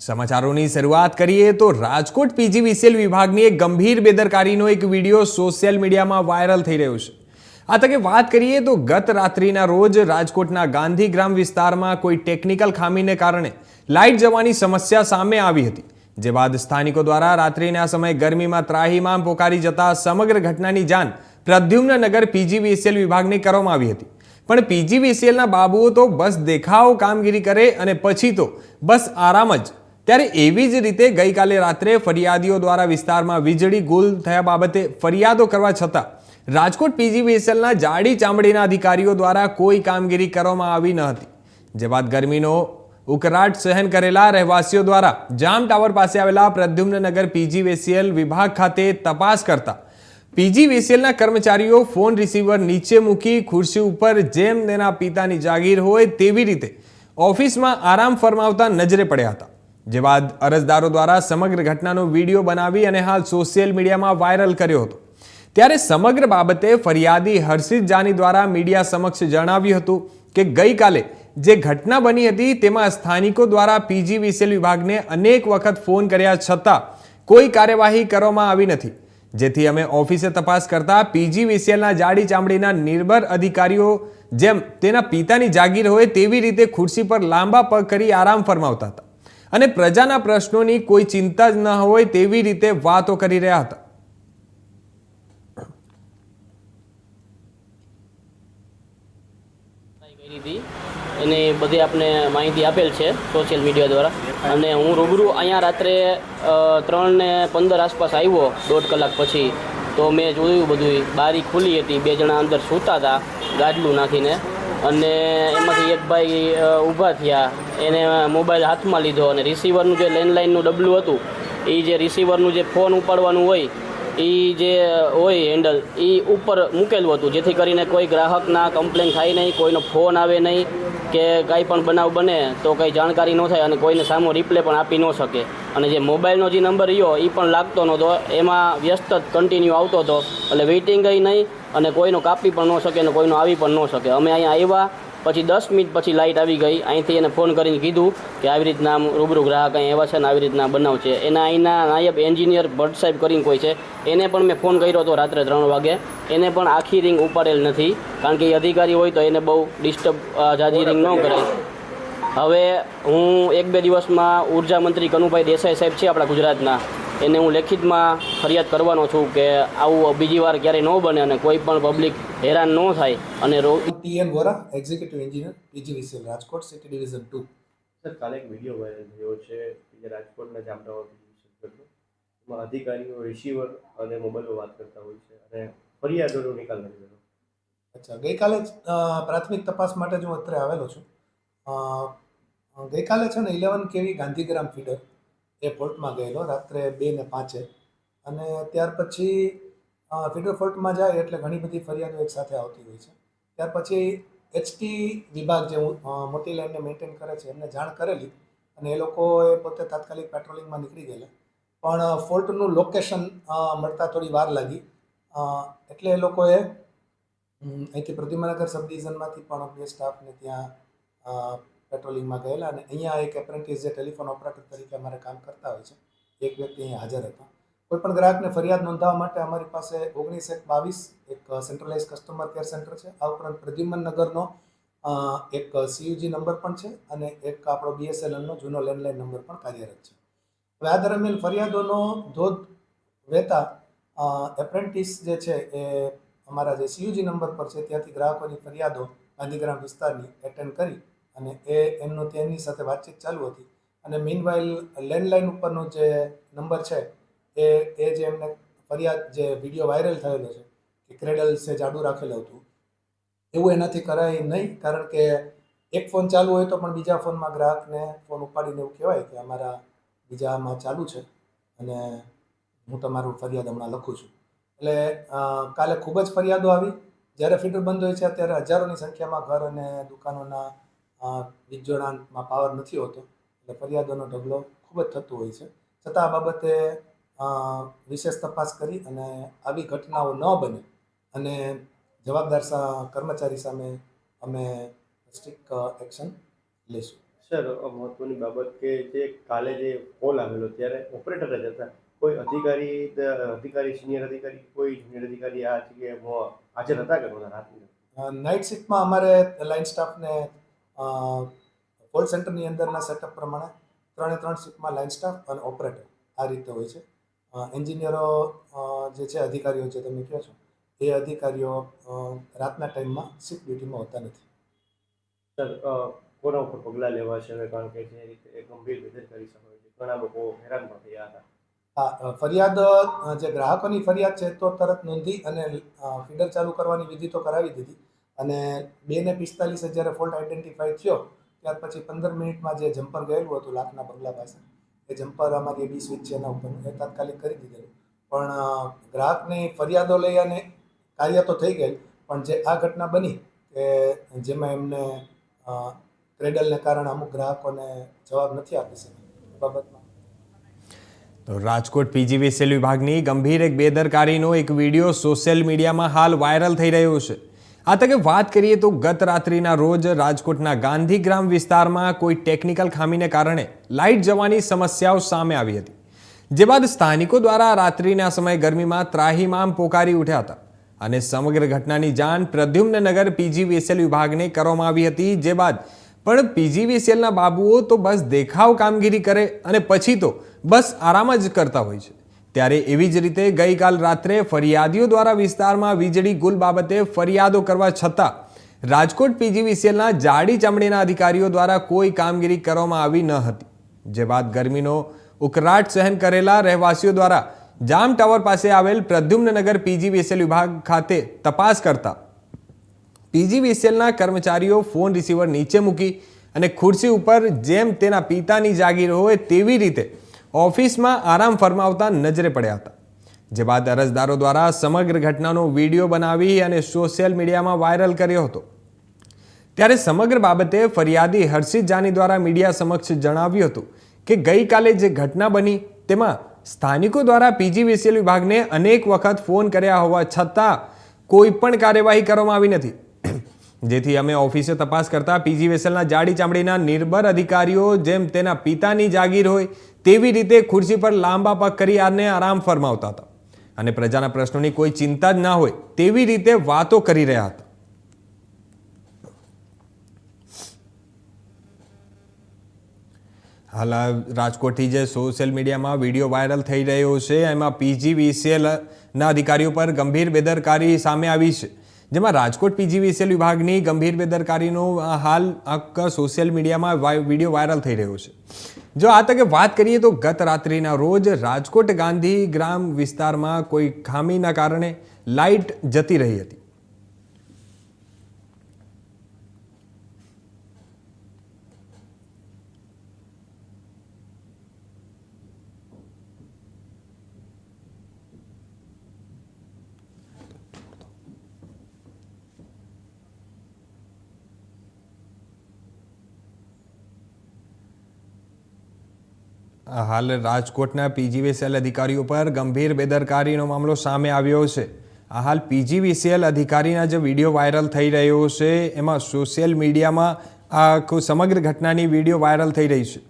સમાચારોની શરૂઆત કરીએ તો રાજકોટ પીજીવીસીએલ વિભાગની એક ગંભીર બેદરકારીનો એક વિડીયો સોશિયલ મીડિયામાં વાયરલ થઈ રહ્યો છે। આ તકે વાત કરીએ તો ગત રાત્રિના રોજ રાજકોટના ગાંધીગ્રામ વિસ્તારમાં કોઈ ટેકનિકલ ખામીને કારણે લાઇટ જવાની સમસ્યા સામે આવી હતી, જે બાદ સ્થાનિકો દ્વારા રાત્રિના સમયે ગરમીમાં ત્રાહિમામ પોકારી જતા સમગ્ર ઘટનાની જાણ પ્રદ્યુમ્નનગર પીજીવીસીએલ વિભાગને કરવામાં આવી હતી। પણ પીજીવીસીએલના બાબુઓ તો બસ દેખાવ કામગીરી કરે અને પછી તો બસ આરામ જ। ત્યારે એવી જ રીતે ગઈકાલે રાત્રે ફરિયાદીઓ દ્વારા વિસ્તારમાં વીજળી ગુલ થયા બાબતે ફરિયાદો કરવા છતાં રાજકોટ પીજીવીસીએલના જાડી ચામડીના અધિકારીઓ દ્વારા કોઈ કામગીરી કરવામાં આવી ન હતી, જે બાદ ગરમીનો ઉકળાટ સહન કરેલા રહેવાસીઓ દ્વારા જામ ટાવર પાસે આવેલા પ્રદ્યુમ્નનગર પીજીવીસીએલ વિભાગ ખાતે તપાસ કરતા પીજીવીસીએલના કર્મચારીઓ ફોન રિસીવર નીચે મૂકી ખુરશી ઉપર જેમ તેના પિતાની જાગીર હોય તેવી રીતે ઓફિસમાં આરામ ફરમાવતા નજરે પડ્યા હતા, જે બાદ અરજદારો દ્વારા સમગ્ર ઘટનાનો વિડીયો બનાવી અને હાલ સોશિયલ મીડિયામાં વાયરલ કર્યો હતો। ત્યારે સમગ્ર બાબતે ફરિયાદી હર્ષિત જાની દ્વારા મીડિયા સમક્ષ જણાવ્યું હતું કે ગઈકાલે જે ઘટના બની હતી તેમાં સ્થાનિકો દ્વારા પીજીવીસીએલ વિભાગને અનેક વખત ફોન કર્યા છતાં કોઈ કાર્યવાહી કરવામાં આવી નથી, જેથી અમે ઓફિસે તપાસ કરતા પીજીવીસીએલના જાડી ચામડીના નિર્ભર અધિકારીઓ જેમ તેના પિતાની જાગીર હોય તેવી રીતે ખુરશી પર લાંબા પગ કરી આરામ ફરમાવતા હતા અને પ્રજાના પ્રશ્નોની કોઈ ચિંતા જ ન હોય તેવી રીતે વાતો કરી રહ્યા હતા। એને બધી આપને માહિતી આપેલ છે સોશિયલ મીડિયા દ્વારા, અને હું રૂબરૂ અહીંયા રાત્રે 3:15 આસપાસ આવ્યો, 1.5 કલાક પછી। તો મેં જોયું બધું, બારી ખુલ્લી હતી, 2 જણા અંદર સૂતા હતા ગાડલું નાખીને, અને એમાંથી એક ભાઈ ઊભા થયા, એને મોબાઈલ હાથમાં લીધો અને રિસીવરનું જે લેન્ડલાઇનનું ડબલું હતું એ જે રિસીવરનું જે ફોન ઉપાડવાનું હોય એ જે હોય હેન્ડલ એ ઉપર મૂકેલું હતું, જેથી કરીને કોઈ ગ્રાહકના કમ્પ્લેન થાય નહીં, કોઈનો ફોન આવે નહીં કે કાંઈ પણ બનાવ બને તો કંઈ જાણકારી ન થાય અને કોઈને સામો રિપ્લે પણ આપી ન શકે। અને જે મોબાઈલનો જે નંબર રહ્યો એ પણ લાગતો નહોતો, એમાં વ્યસ્ત જ કન્ટિન્યુ આવતો હતો, એટલે વેઇટિંગ નહીં અને કોઈનો કાપી પણ ન શકે અને કોઈનો આવી પણ ન શકે। અમે અહીંયા આવ્યા પછી 10 મિનિટ પછી લાઇટ આવી ગઈ, અહીંથી એને ફોન કરીને કીધું કે આવી રીતના રૂબરૂ ગ્રાહક અહીં આવ્યા છે ને આવી રીતના બનાવ છે। એના અહીંના નાયબ એન્જિનિયર ભટ્ટ સાહેબ કરીને કોઈ છે, એને પણ મેં ફોન કર્યો હતો રાત્રે 3 વાગે, એને પણ આખી રિંગ ઉપાડેલ નથી, કારણ કે એ અધિકારી હોય તો એને બહુ ડિસ્ટર્બ જાજી રિંગ ન કરાય। હવે હું 1-2 દિવસમાં ઉર્જા મંત્રી કનુભાઈ દેસાઈ સાહેબ છે આપણા ગુજરાતના, એને હું લેખિતમાં ફરિયાદ કરવાનો છું કે આવું બીજી વાર ક્યારેય ન બને અને કોઈ પણ પબ્લિક હેરાન ન થાય। અને TN Vora executive engineer PGVCL Rajkot city division 2। Sir, કાલે એક વિડીયો વાયરલ થયો છે કે રાજકોટના જામ ટાવર એમાં અધિકારીઓ રિસીવર અને મોબાઈલમાં વાત કરતા હોય છે અને ફરિયાદોનો નિકાલ નથી થતો। અચ્છા, ગઈકાલે જ પ્રાથમિક તપાસ માટે જ હું અત્રે આવેલો છું। ગઈકાલે છે ને 11 kV ગાંધીગ્રામ ફીડર એ ફોલ્ટમાં ગયેલો રાત્રે 2:05, અને ત્યાર પછી ફીડર ફોલ્ટમાં જાય એટલે ઘણી બધી ફરિયાદો એક સાથે આવતી હોય છે। ત્યાર પછી HT વિભાગ જે મોટી લાઇનને મેન્ટેન કરે છે એમને જાણ કરેલી, અને એ લોકોએ પોતે તાત્કાલિક પેટ્રોલિંગમાં નીકળી ગયેલા, પણ ફોલ્ટનું લોકેશન મળતા થોડી વાર લાગી, એટલે એ લોકોએ અહીંથી પ્રદ્યુમ્નનગર સબ ડિવિઝનમાંથી પણ 2 સ્ટાફને ત્યાં પેટ્રોલિંગમાં ગયેલા, અને અહીંયા એક એપ્રેન્ટિસ જે ટેલિફોન ઓપરેટર તરીકે અમારે કામ કરતા હોય છે, એક વ્યક્તિ અહીંયા હાજર હતા। કોઈપણ ગ્રાહકને ફરિયાદ નોંધાવવા માટે અમારી પાસે 19-1-22 એક સેન્ટ્રલાઇઝ કસ્ટમર કેર સેન્ટર છે। આ ઉપરાંત પ્રદ્યુમ્નનગરનો એક CUG નંબર પણ છે, અને એક આપણો BSNLનો જૂનો લેન્ડલાઇન નંબર પણ કાર્યરત છે। હવે આ દરમિયાન ફરિયાદોનો ધોધ વહેતા એપ્રેન્ટિસ જે છે એ અમારા જે CUG નંબર પર છે ત્યાંથી ગ્રાહકોની ફરિયાદો ગાંધીગ્રામ વિસ્તારની એટેન્ડ કરી, અને એમનું તેની સાથે વાતચીત ચાલુ હતી, અને મીનવાઇલ લેન્ડલાઇન ઉપરનો જે નંબર છે એ જે એમને ફરિયાદ જે વિડીયો વાયરલ થયેલો છે કે ક્રેડલ સે જાડું રાખેલું હતું, એવું એનાથી કરાય નહીં, કારણ કે એક ફોન ચાલુ હોય તો પણ બીજા ફોનમાં ગ્રાહકને ફોન ઉપાડીને એવું કહેવાય કે અમારા બીજામાં ચાલુ છે અને હું તમારું ફરિયાદ હમણાં લખું છું। એટલે કાલે ખૂબ જ ફરિયાદો આવી। જ્યારે ફીડર બંધ હોય છે ત્યારે હજારોની સંખ્યામાં ઘર અને દુકાનોના વીજ જોડાણમાં પાવર નથી હોતો, એટલે ફરિયાદોનો ઢગલો ખૂબ જ થતો હોય છે। છતાં આ બાબતે વિશેષ તપાસ કરી અને આવી ઘટનાઓ ન બને અને જવાબદાર કર્મચારી સામે અમે સ્ટ્રિક્ટ એક્શન લઈશું। સર મહત્વની બાબત કે જે કાલે જે કોલ આવેલો ત્યારે ઓપરેટર જ હતા, કોઈ અધિકારી સિનિયર અધિકારી કોઈ જુનિયર અધિકારી આ જગ્યાએ હાજર હતા કે નહોતા રાતની? નાઇટ શિફ્ટમાં અમારે લાઇન સ્ટાફને કોલ સેન્ટરની અંદરના સેટઅપ પ્રમાણે 3 શિફ્ટમાં લાઇન સ્ટાફ અને ઓપરેટર આ રીતે હોય છે. એન્જિનિયરો જે છે અધિકારીઓ જે તમે કહો છો એ અધિકારીઓ રાતના ટાઈમમાં શિફ્ટ ડ્યુટીમાં હોતા નથી. સર કોના ઉપર પગલાં લેવા છે હવે, કારણ કે જે રીતે ગંભીર બેદરકારી સામે ઘણા લોકો હેરાન પણ થયા હતા? હા, ફરિયાદ જે ગ્રાહકોની ફરિયાદ છે તો તરત નોંધી અને ફીડર ચાલુ કરવાની વિધિ તો કરાવી દીધી અને 2:45 જ્યારે ફોલ્ટ આઈડેન્ટિફાઈ થયો ત્યાર પછી 15 મિનિટમાં જે જમ્પર ગયેલું હતું લાખના બંગલા પાસે એ જમ્પર અમારી એડી સ્વિચ છે એના ઉપર એ તાત્કાલિક કરી દીધેલું. પણ ગ્રાહકની ફરિયાદો લઈ અને કાર્ય તો થઈ ગયેલ, પણ જે આ ઘટના બની કે જેમાં એમને ક્રેડલને કારણે અમુક ગ્રાહકોને જવાબ નથી આપી શક્યા બાબતમાં. તો રાજકોટ પીજીવીસીએલ વિભાગની ગંભીર એક બેદરકારીનો એક વિડીયો સોશિયલ મીડિયામાં હાલ વાયરલ થઈ રહ્યો છે. આ તકે વાત કરીએ તો ગત રાત્રિના રોજ રાજકોટના ગાંધીગ્રામ વિસ્તારમાં કોઈ ટેકનિકલ ખામીને કારણે લાઇટ જવાની સમસ્યાઓ સામે આવી હતી. જે બાદ સ્થાનિકો દ્વારા રાત્રિના સમયે ગરમીમાં ત્રાહિમામ પોકારી ઉઠ્યા હતા અને સમગ્ર ઘટનાની જાણ પ્રદ્યુમ્નનગર પીજીવીસીએલ વિભાગને કરવામાં આવી હતી. જે બાદ પણ પીજીવીસીએલના બાબુઓ તો બસ દેખાવ કામગીરી કરે અને પછી તો બસ આરામ જ કરતા હોય છે. ત્યારે એવી જ રીતે ગઈકાલ રાત્રે ફરિયાદીઓ દ્વારા વિસ્તારમાં વીજળી ગુલ બાબતે ફરિયાદો કરવા છતાં રાજકોટ પીજીવીસીએલના જાડી ચામડીના અધિકારીઓ દ્વારા કોઈ કામગીરી કરવામાં આવી ન હતી. જે બાદ ગરમીનો ઉકળાટ સહન કરેલા રહેવાસીઓ દ્વારા જામ ટાવર પાસે આવેલ પ્રદ્યુમ્નનગર પીજીવીસીએલ વિભાગ ખાતે તપાસ કરતા પીજીવીસીએલના કર્મચારીઓ ફોન રિસીવર નીચે મૂકી અને ખુરશી ઉપર જેમ તેના પિતાની જાગીર હોય તેવી રીતે ઓફિસમાં આરામ ફરમાવતા નજરે પડ્યા હતા. જે બાદ અરજદારો દ્વારા સમગ્ર ઘટનાનો વિડીયો બનાવી અને સોશિયલ મીડિયામાં વાયરલ કર્યો હતો. ત્યારે સમગ્ર બાબતે ફરિયાદી હર્ષિત જાની દ્વારા મીડિયા સમક્ષ જણાવ્યું હતું કે ગઈકાલે જે ઘટના બની તેમાં સ્થાનિકો દ્વારા પીજીવીસીએલ વિભાગને અનેક વખત ફોન કર્યા હોવા છતાં કોઈ પણ કાર્યવાહી કરવામાં આવી નથી. જેથી અમે ઓફિસે તપાસ કરતા પીજીવીસીએલના જાડી ચામડીના નિર્ભર અધિકારીઓ જેમ તેના પિતાની જાગીર હોય તેવી રીતે ખુરશી પર લાંબા પગ કરી આને આરામ ફરમાવતા હતા અને પ્રજાના પ્રશ્નોની કોઈ ચિંતા જ ના હોય તેવી રીતે વાતો કરી રહ્યા હતા. હાલ રાજકોટથી જે સોશિયલ મીડિયામાં વિડીયો વાયરલ થઈ રહ્યો છે એમાં પીજીવીસીએલના અધિકારીઓ પર ગંભીર બેદરકારી સામે આવી છે. જેમાં રાજકોટ પીજીવીસીએલ વિભાગની ગંભીર બેદરકારીનો હાલ સોશિયલ મીડિયામાં વિડીયો વાયરલ થઈ રહ્યો છે. જો આ તકે વાત કરીએ તો ગત રાત્રિના રોજ રાજકોટ ગાંધીગ્રામ વિસ્તારમાં કોઈ ખામીના કારણે લાઇટ જતી રહી હતી. હાલ રાજકોટના પીજીવીસીએલ અધિકારીઓ પર ગંભીર બેદરકારીનો મામલો સામે આવ્યો છે. આ હાલ પીજીવીસીએલ અધિકારીના જે વિડીયો વાયરલ થઈ રહ્યો છે એમાં સોશિયલ મીડિયામાં આ સમગ્ર ઘટનાની વિડીયો વાયરલ થઈ રહી છે.